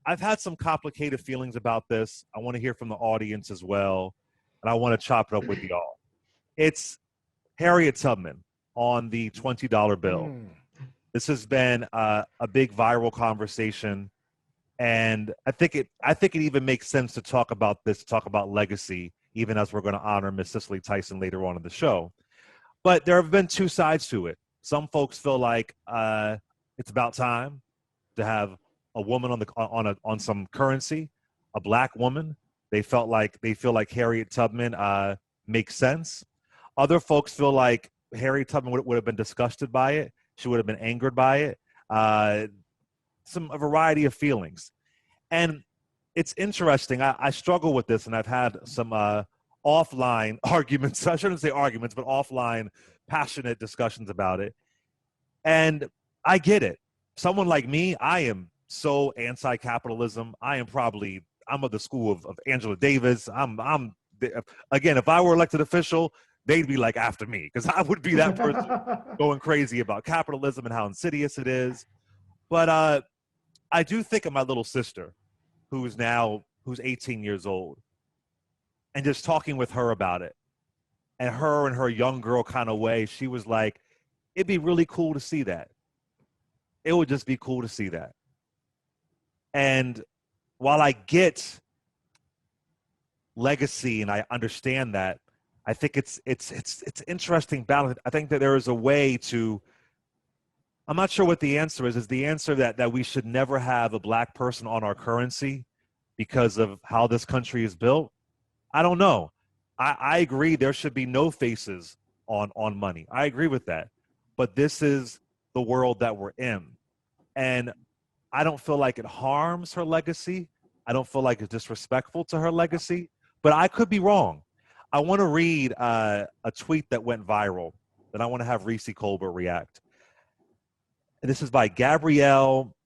I've had some complicated feelings about this. I want to hear from the audience as well, and I want to chop it up with y'all. It's Harriet Tubman on the $20 bill. This has been a big viral conversation, and I think it even makes sense to talk about this, talk about legacy, even as we're going to honor Miss Cicely Tyson later on in the show. But there have been two sides to it. Some folks feel like it's about time to have a woman on some currency, a black woman. They feel like Harriet Tubman makes sense. Other folks feel like Harriet Tubman would have been disgusted by it. She would have been angered by it. A variety of feelings. And it's interesting. I struggle with this, and I've had some offline arguments. I shouldn't say arguments, but offline passionate discussions about it. And I get it. Someone like me, I am so anti-capitalism. I'm of the school of Angela Davis. Again, if I were elected official, they'd be like after me, because I would be that person going crazy about capitalism and how insidious it is. But I do think of my little sister, who's 18 years old, and just talking with her about it. And her in her young girl kind of way, she was like, it'd be really cool to see that. It would just be cool to see that. And while I get legacy and I understand that, I think it's interesting balance. I think that there is a way to, I'm not sure what the answer is. Is the answer that we should never have a black person on our currency because of how this country is built? I don't know. I agree there should be no faces on money. I agree with that. But this is the world that we're in. And I don't feel like it harms her legacy. I don't feel like it's disrespectful to her legacy. But I could be wrong. I want to read a tweet that went viral that I want to have Reese Colbert react. And this is by Gabrielle,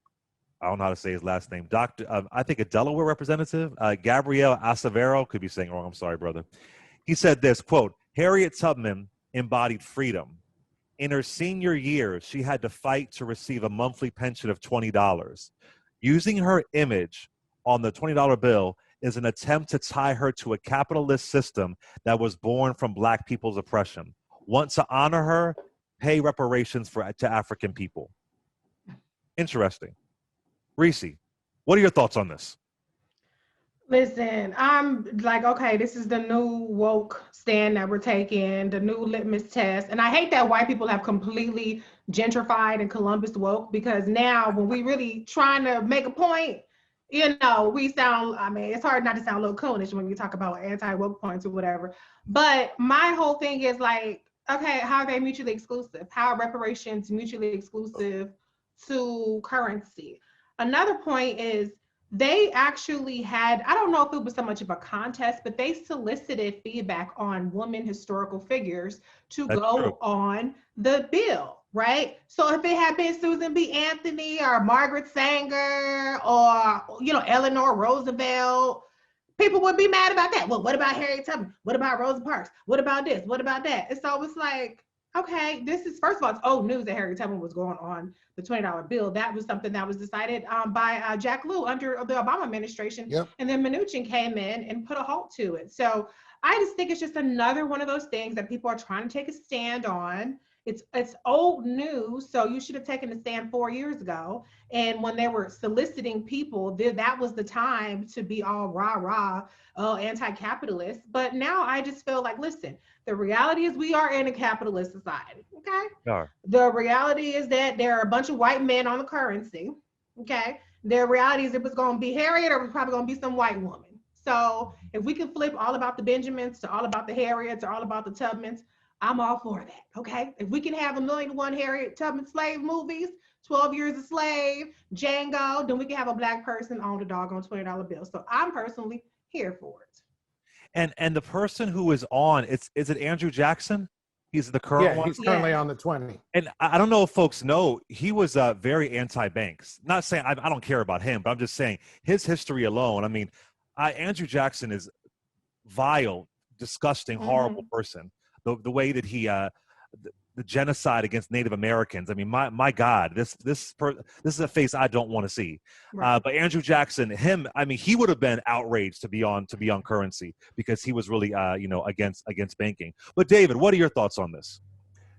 I don't know how to say his last name, I think a Delaware representative, Gabrielle Acevedo, could be saying it wrong, I'm sorry, brother. He said this, quote, Harriet Tubman embodied freedom. In her senior years, she had to fight to receive a monthly pension of $20. Using her image on the $20 bill is an attempt to tie her to a capitalist system that was born from black people's oppression. Want to honor her, pay reparations to African people. Interesting. Reese, what are your thoughts on this? Listen, I'm like, okay, this is the new woke stand that we're taking, the new litmus test. And I hate that white people have completely gentrified and Columbus woke, because now when we really trying to make a point, we sound, I mean, it's hard not to sound a little coonish when we talk about anti-woke points or whatever. But my whole thing is like, okay, how are they mutually exclusive? How are reparations mutually exclusive to currency? Another point is, they actually had, I don't know if it was so much of a contest, but they solicited feedback on women historical figures to go on the bill, right? So if it had been Susan B. Anthony or Margaret Sanger or, Eleanor Roosevelt, people would be mad about that. Well, what about Harriet Tubman? What about Rosa Parks? What about this? What about that? And so it's like, okay, this is, first of all, it's old news that Harriet Tubman was going on the $20 bill. That was something that was decided by Jack Lew under the Obama administration. Yep. And then Mnuchin came in and put a halt to it. So I just think it's just another one of those things that people are trying to take a stand on. It's old news, so you should have taken a stand 4 years ago. And when they were soliciting people, that was the time to be all rah-rah, anti-capitalist. But now I just feel like, listen, the reality is we are in a capitalist society, okay? Yeah. The reality is that there are a bunch of white men on the currency, okay? The reality is it was going to be Harriet, or it was probably going to be some white woman. So if we can flip all about the Benjamins to all about the Harriets or all about the Tubmans, I'm all for that, okay? If we can have 1,000,001 Harriet Tubman slave movies, 12 Years a Slave, Django, then we can have a black person on the doggone $20 bill. So I'm personally here for it. And the person who is on, is it Andrew Jackson? He's the current one? Yeah, he's currently on the 20. And I don't know if folks know, he was very anti-banks. Not saying, I don't care about him, but I'm just saying his history alone. I mean, Andrew Jackson is vile, disgusting, horrible person. The way that he the genocide against Native Americans. I mean, my God, this is a face I don't want to see. Right. But Andrew Jackson, I mean, he would have been outraged to be on Currency because he was really against banking. But David, what are your thoughts on this?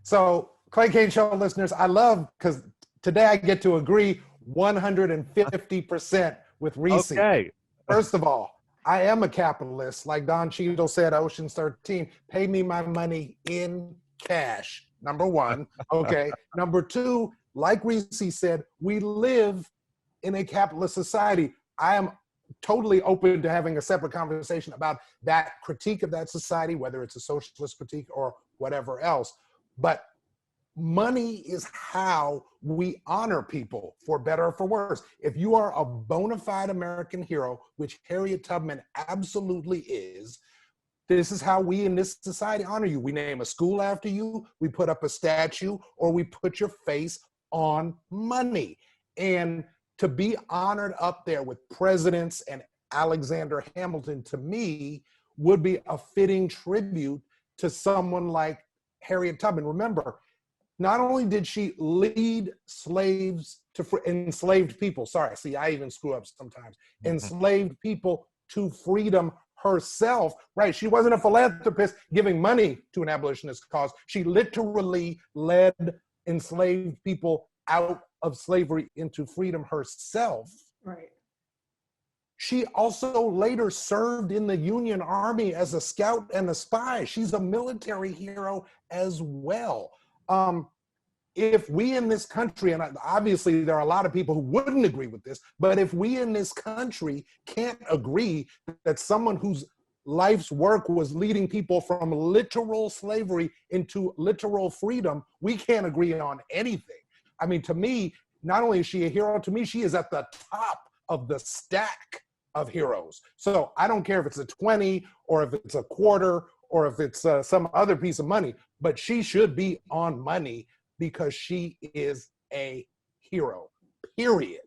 So, Clay Kane Show listeners, I love because today I get to agree 150% with Reese. Okay. First of all, I am a capitalist. Like Don Cheadle said, Ocean's 13, pay me my money in cash. Number one. Okay. Number two, like Reese said, we live in a capitalist society. I am totally open to having a separate conversation about that critique of that society, whether it's a socialist critique or whatever else. But money is how we honor people, for better or for worse. If you are a bona fide American hero, which Harriet Tubman absolutely is, this is how we in this society honor you. We name a school after you, we put up a statue, or we put your face on money. And to be honored up there with presidents and Alexander Hamilton, to me, would be a fitting tribute to someone like Harriet Tubman. Remember, not only did she lead enslaved people, sorry, see, I even screw up sometimes, enslaved people to freedom herself, right? She wasn't a philanthropist giving money to an abolitionist cause. She literally led enslaved people out of slavery into freedom herself. Right. She also later served in the Union Army as a scout and a spy. She's a military hero as well. If we in this country, and obviously there are a lot of people who wouldn't agree with this, but if we in this country can't agree that someone whose life's work was leading people from literal slavery into literal freedom, we can't agree on anything. I mean, to me, not only is she a hero, to me, she is at the top of the stack of heroes. So I don't care if it's a 20 or if it's a quarter or if it's some other piece of money, but she should be on money because she is a hero, period.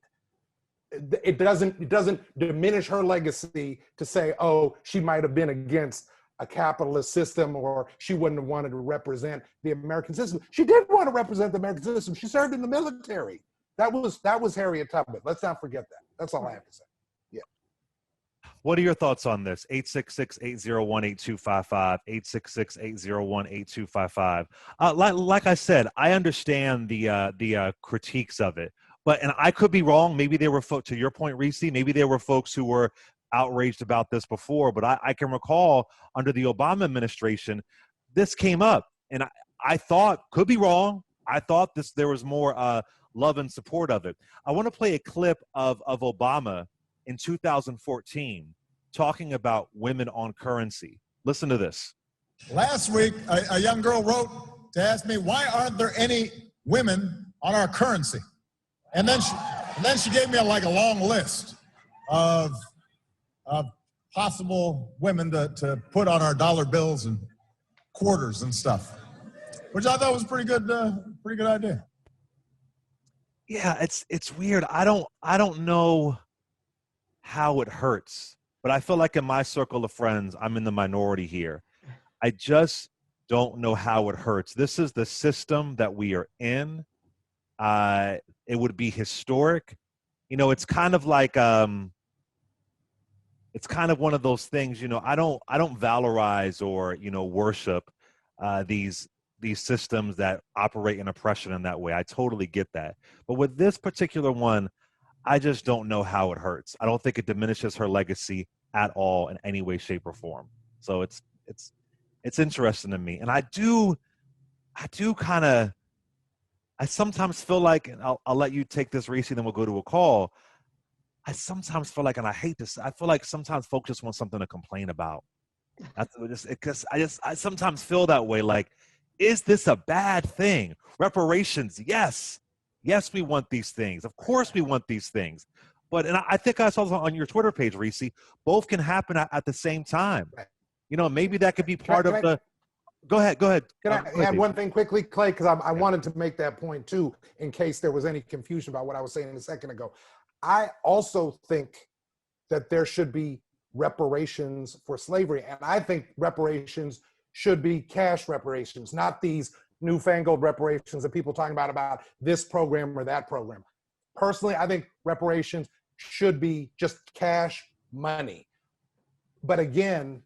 It doesn't diminish her legacy to say, oh, she might have been against a capitalist system or she wouldn't have wanted to represent the American system. She did want to represent the American system. She served in the military. That was Harriet Tubman. Let's not forget that. That's all I have to say. Yeah. What are your thoughts on this? 866-801-8255, 866-801-8255. Like I said, I understand the critiques of it, and I could be wrong. Maybe there were to your point, Reese, maybe there were folks who were outraged about this before, but I can recall under the Obama administration, this came up, and I thought, could be wrong, I thought there was more love and support of it. I want to play a clip of Obama in 2014 talking about women on currency. Listen to this. Last week, a young girl wrote to ask me, why aren't there any women on our currency? And then she gave me a long list of possible women to put on our dollar bills and quarters and stuff, which I thought was a pretty good idea. Yeah, it's weird. I don't know how it hurts, but I feel like in my circle of friends, I'm in the minority here. I just don't know how it hurts. This is the system that we are in. It would be historic. It's kind of like it's kind of one of those things. I don't valorize or worship these systems that operate in oppression in that way. I totally get that. But with this particular one, I just don't know how it hurts. I don't think it diminishes her legacy at all in any way, shape, or form. So it's interesting to me. And I sometimes feel like, and I'll let you take this, Reese, then we'll go to a call. I sometimes feel like, and I hate this, I feel like sometimes folks just want something to complain about. Because I sometimes feel that way. Like, is this a bad thing? Reparations, yes. Yes, we want these things. Of course we want these things. But, and I think I saw on your Twitter page, Reese, both can happen at the same time. Maybe that could be part of the... Go ahead. Can I add one thing quickly, Clay? Because I wanted to make that point too, in case there was any confusion about what I was saying a second ago. I also think that there should be reparations for slavery. And I think reparations should be cash reparations, not these newfangled reparations that people talking about this program or that program. Personally, I think reparations should be just cash money. But again,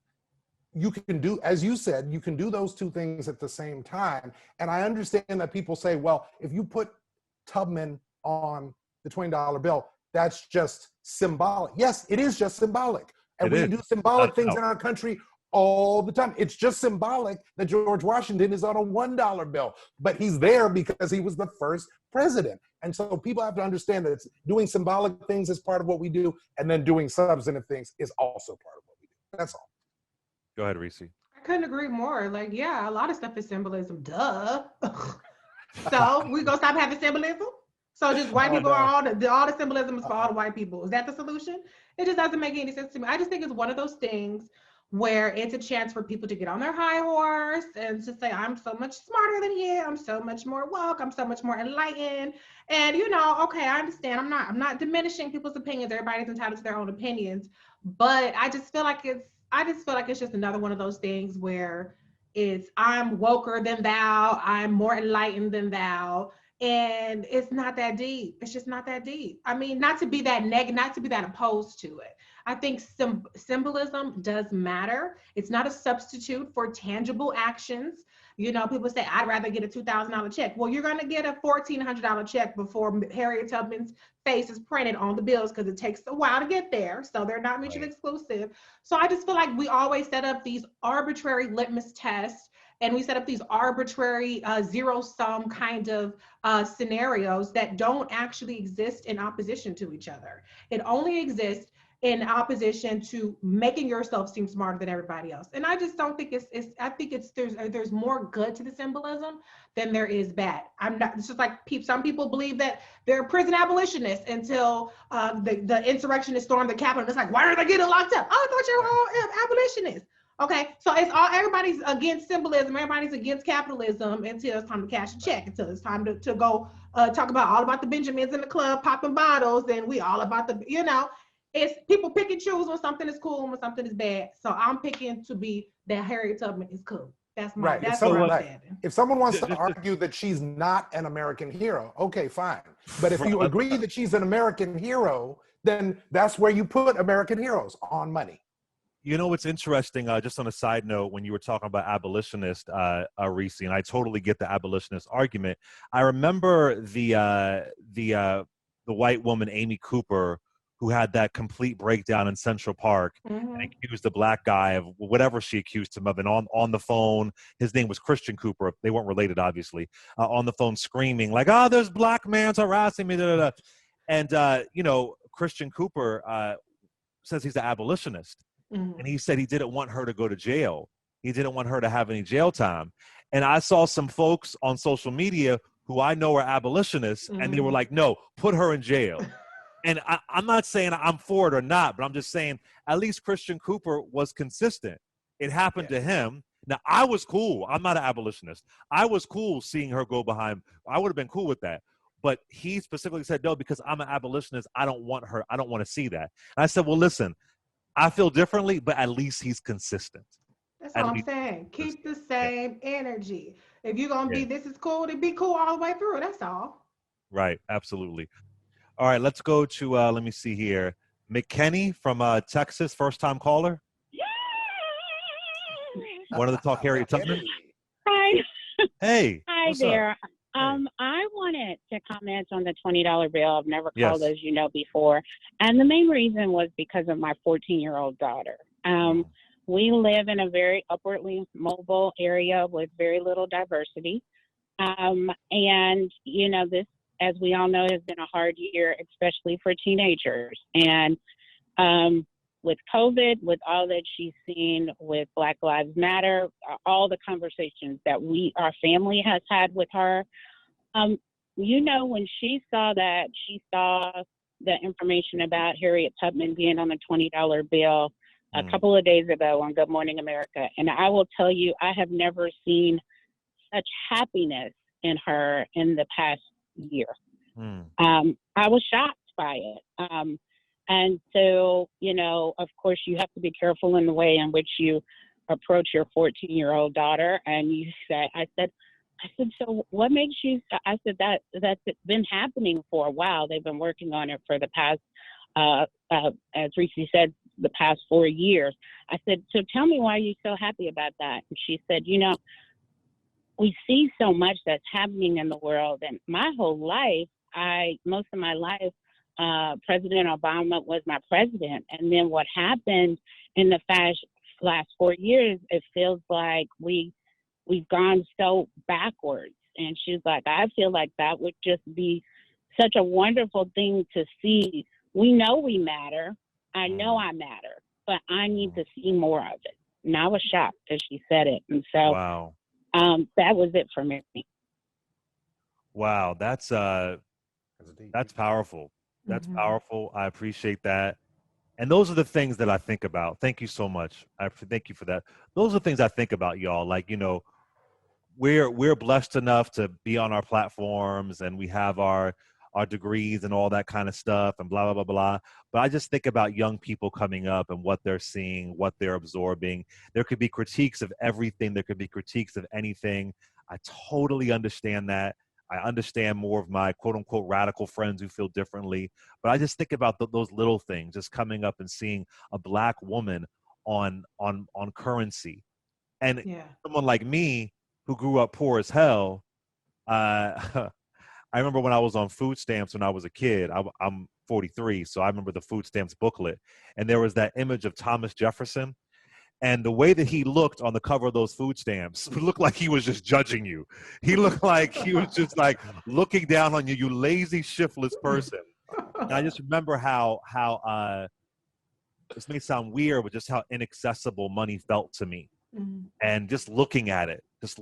you can do, as you said, you can do those two things at the same time. And I understand that people say, well, if you put Tubman on the $20 bill, that's just symbolic. Yes, it is just symbolic. And we do symbolic things in our country all the time. It's just symbolic that George Washington is on a $1 bill, but he's there because he was the first president. And so people have to understand that it's doing symbolic things is part of what we do, and then doing substantive things is also part of what we do. That's all. Go ahead, Reese. I couldn't agree more. Like, yeah, a lot of stuff is symbolism. Duh. So we gonna stop having symbolism? So just white people are all the symbolism is for all the white people. Is that the solution? It just doesn't make any sense to me. I just think it's one of those things where it's a chance for people to get on their high horse and to say, I'm so much smarter than you. I'm so much more woke. I'm so much more enlightened. And okay, I understand. I'm not diminishing people's opinions. Everybody's entitled to their own opinions. But I just feel like it's just another one of those things where it's I'm woker than thou, I'm more enlightened than thou. And it's not that deep. It's just not that deep. I mean, not to be that negative, not to be that opposed to it. I think symbolism does matter. It's not a substitute for tangible actions. People say, I'd rather get a $2,000 check. Well, you're going to get a $1,400 check before Harriet Tubman's face is printed on the bills because it takes a while to get there. So they're not mutually exclusive. So I just feel like we always set up these arbitrary litmus tests, and we set up these arbitrary zero-sum kind of scenarios that don't actually exist in opposition to each other. It only exists in opposition to making yourself seem smarter than everybody else. And I just don't think I think there's more good to the symbolism than there is bad. It's just like some people believe that they're prison abolitionists until the insurrectionists stormed the Capitol. It's like, why are they getting locked up? Oh, I thought you were all abolitionists. Okay, so everybody's against symbolism, everybody's against capitalism until it's time to cash a check, until it's time to go talk all about the Benjamins in the club popping bottles, and we all about it's people pick and choose when something is cool and when something is bad. So I'm picking to be that Harriet Tubman is cool. That's my that's where I'm standing. If someone wants to argue that she's not an American hero, okay, fine. But if you agree that she's an American hero, then that's where you put American heroes, on money. You know what's interesting, just on a side note, when you were talking about abolitionist, Reese, and I totally get the abolitionist argument. I remember the white woman, Amy Cooper, who had that complete breakdown in Central Park and accused the black guy of whatever she accused him of. And on the phone, his name was Christian Cooper. They weren't related, obviously. On the phone screaming like, oh, there's black man's harassing me. Da, da, da. And, Christian Cooper says he's an abolitionist. And he said he didn't want her to go to jail. He didn't want her to have any jail time. And I saw some folks on social media who I know are abolitionists, and they were like, no, put her in jail. And I'm not saying I'm for it or not, but I'm just saying at least Christian Cooper was consistent. It happened to him. Now, I was cool. I'm not an abolitionist. I was cool seeing her go behind. I would have been cool with that. But he specifically said, no, because I'm an abolitionist, I don't want her. I don't want to see that. And I said, well, listen, I feel differently, but at least he's consistent. That's all I'm saying. Keep the same energy. If you're going to be, this is cool, then be cool all the way through. That's all. Right. Absolutely. All right. Let's go to, let me see here. McKenny from Texas, first time caller. Wanted to talk Harriet Tubman? Hi. Hey. Hi there. I wanted to comment on the $20 bill. I've never called, as you know, before. And the main reason was because of my 14-year-old daughter. We live in a very upwardly mobile area with very little diversity. And, this, as we all know, has been a hard year, especially for teenagers. And with COVID, with all that she's seen with Black Lives Matter, all the conversations that our family has had with her, when she saw that, she saw the information about Harriet Tubman being on the $20 bill a couple of days ago on Good Morning America. And I will tell you, I have never seen such happiness in her in the past year. I was shocked by it. And so, of course, you have to be careful in the way in which you approach your 14-year-old daughter. And I said, I said, so what makes you, I said, that's been happening for a while. They've been working on it for the past, as Reese said, the past 4 years. I said, so tell me why you're so happy about that. And she said, you know, we see so much that's happening in the world. And my whole life, most of my life, President Obama was my president. And then what happened in the last 4 years, it feels like we've gone so backwards. And she's like, I feel like that would just be such a wonderful thing to see. We know we matter. I know I matter, but I need to see more of it. And I was shocked as she said it. And so wow. That was it for me. Wow, that's powerful. That's powerful. I appreciate that. And those are the things that I think about. Thank you so much. I thank you for that. Those are things I think about, y'all. Like, you know, we're blessed enough to be on our platforms and we have our degrees and all that kind of stuff and blah, blah, blah, blah. But I just think about young people coming up and what they're seeing, what they're absorbing. There could be critiques of everything. There could be critiques of anything. I totally understand that. I understand more of my quote unquote radical friends who feel differently. But I just think about those little things, just coming up and seeing a Black woman on currency. And someone like me who grew up poor as hell, I remember when I was on food stamps when I was a kid. I'm 43, so I remember the food stamps booklet. And there was that image of Thomas Jefferson. And the way that he looked on the cover of those food stamps looked like he was just judging you. He looked like he was just like looking down on you, you lazy, shiftless person. And I just remember how this may sound weird, but just how inaccessible money felt to me. And just looking at it, just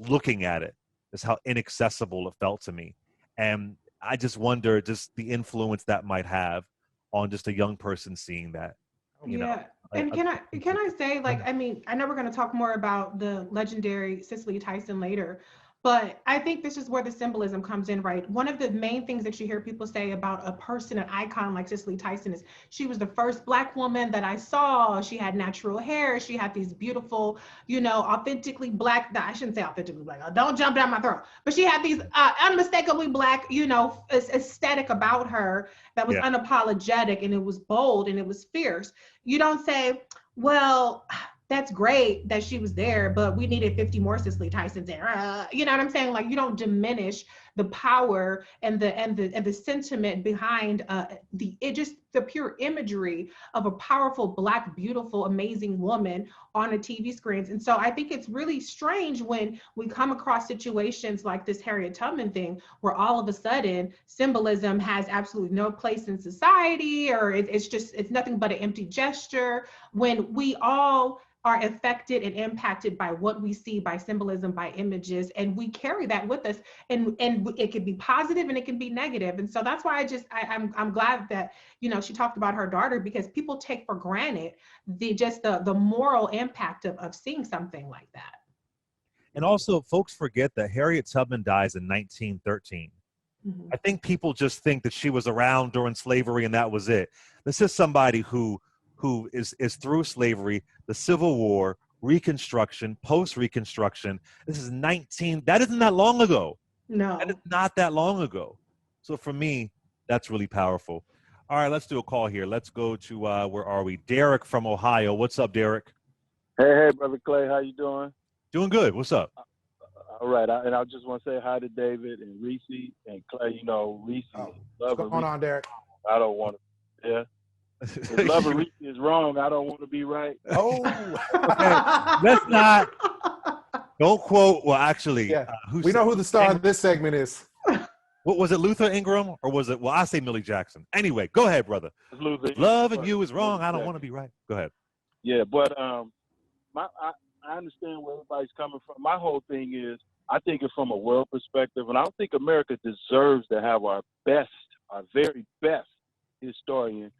how inaccessible it felt to me. And I just wonder just the influence that might have on just a young person seeing that. You know? And can I say, like, I mean, I know we're going to talk more about the legendary Cicely Tyson later, but I think this is where the symbolism comes in, right? One of the main things that you hear people say about a person, an icon like Cicely Tyson, is she was the first Black woman that I saw. She had natural hair. She had these beautiful, you know, authentically Black, I shouldn't say authentically Black, don't jump down my throat, but she had these unmistakably Black, you know, aesthetic about her that was unapologetic, and it was bold and it was fierce. You don't say, well, that's great that she was there, but we needed 50 more Cicely Tysons there. You know what I'm saying? Like, you don't diminish the power and the sentiment behind the pure imagery of a powerful Black, beautiful, amazing woman on a TV screens. And so I think it's really strange when we come across situations like this Harriet Tubman thing, where all of a sudden symbolism has absolutely no place in society, or it's nothing but an empty gesture, when we all are affected and impacted by what we see, by symbolism, by images, and we carry that with us, and it can be positive and it can be negative. And so that's why I'm glad that, you know, she talked about her daughter, because people take for granted the moral impact of seeing something like that. And also, folks forget that Harriet Tubman dies in 1913. I think people just think that she was around during slavery and that was it. This is somebody who is through slavery, the Civil War, Reconstruction, post-Reconstruction. This is that isn't that long ago. No. That is not that long ago. So for me, that's really powerful. All right, let's do a call here. Let's go to, where are we? Derek from Ohio. What's up, Derek? Hey, Brother Clay. How you doing? Doing good. What's up? All right. And I just want to say hi to David and Reese and Clay. You know, Reese. What's going on, Derek? I don't want to, If love of Reese is wrong, I don't want to be right. Oh, okay. Let's not. Don't quote. Well, actually, we know who the star of this segment is. What was it, Luther Ingram, or was it? Well, I say Millie Jackson. Anyway, go ahead, brother. Love and you is wrong. I don't want to be right. Go ahead. Yeah, but I understand where everybody's coming from. My whole thing is, I think it's from a world perspective, and I don't think America deserves to have our very best historian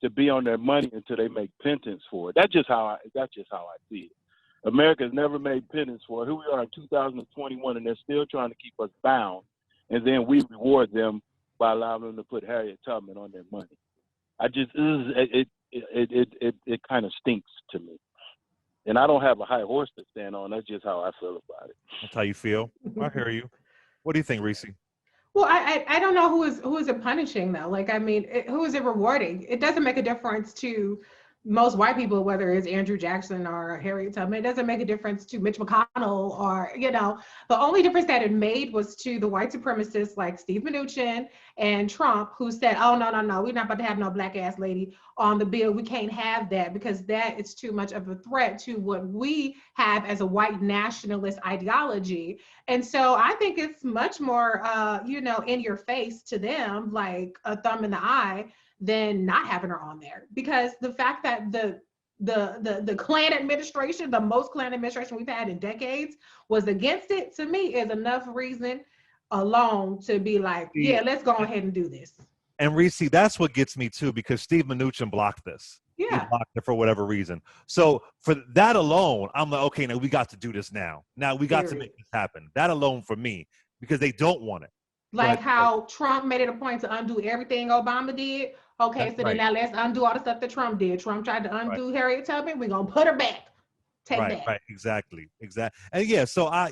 to be on their money until they make penance for it. That's just how I see it. America has never made penance for it. Here we are in 2021, and they're still trying to keep us bound, and then we reward them by allowing them to put Harriet Tubman on their money. It kind of stinks to me, and I don't have a high horse to stand on. That's just how I feel about it. That's how you feel. I hear you. What do you think, Reese? Well, I don't know who is it punishing though. Like, I mean, who is it rewarding? It doesn't make a difference to most white people, whether it's Andrew Jackson or Harriet Tubman. It doesn't make a difference to Mitch McConnell or, the only difference that it made was to the white supremacists like Steve Mnuchin and Trump, who said, oh, no, we're not about to have no black ass lady on the bill. We can't have that because that is too much of a threat to what we have as a white nationalist ideology. And so I think it's much more, in your face to them, like a thumb in the eye, than not having her on there. Because the fact that the Klan administration, the most Klan administration we've had in decades, was against it, to me is enough reason alone to be like, yeah, let's go ahead and do this. And Reese, that's what gets me too, because Steve Mnuchin blocked this. Yeah. He blocked it for whatever reason. So for that alone, I'm like, okay, now we got to do this now. Now we got to make this happen. That alone for me, because they don't want it. Like how Trump made it a point to undo everything Obama did. Okay, so then now let's undo all the stuff that Trump did. Trump tried to undo Harriet Tubman. We're gonna put her back. Take that. Right, exactly. And yeah, so I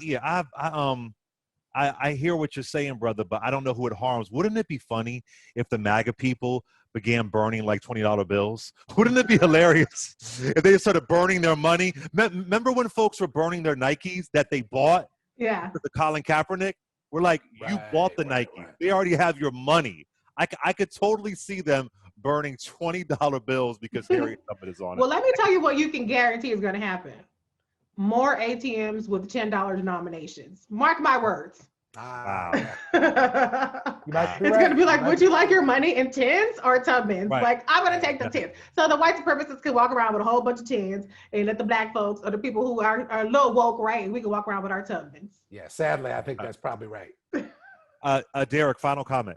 hear what you're saying, brother, but I don't know who it harms. Wouldn't it be funny if the MAGA people began burning like $20 bills? Wouldn't it be hilarious if they started burning their money? Remember when folks were burning their Nikes that they bought? Yeah. The Colin Kaepernick? We're like, you bought the Nikes. They already have your money. I could totally see them burning $20 bills because Harriet Tubman is on it. Well, let me tell you what you can guarantee is going to happen. More ATMs with $10 denominations. Mark my words. Wow. It's going to be like, would you like your money in tens or Tubmans? Right. Like, I'm going to take the tens. So the white supremacists can walk around with a whole bunch of tens, and let the black folks or the people who are a little woke, right? We can walk around with our Tubmans. Yeah, sadly, I think that's probably right. Derek, final comment.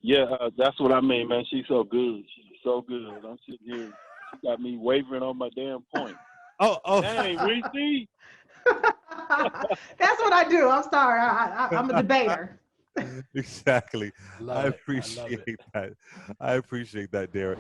Yeah, that's what I mean, man. She's so good. She's so good. I'm sitting here. She got me wavering on my damn point. Oh. Dang, Reese. That's what I do. I'm sorry. I'm a debater. Exactly. I appreciate that. I appreciate that, Derek.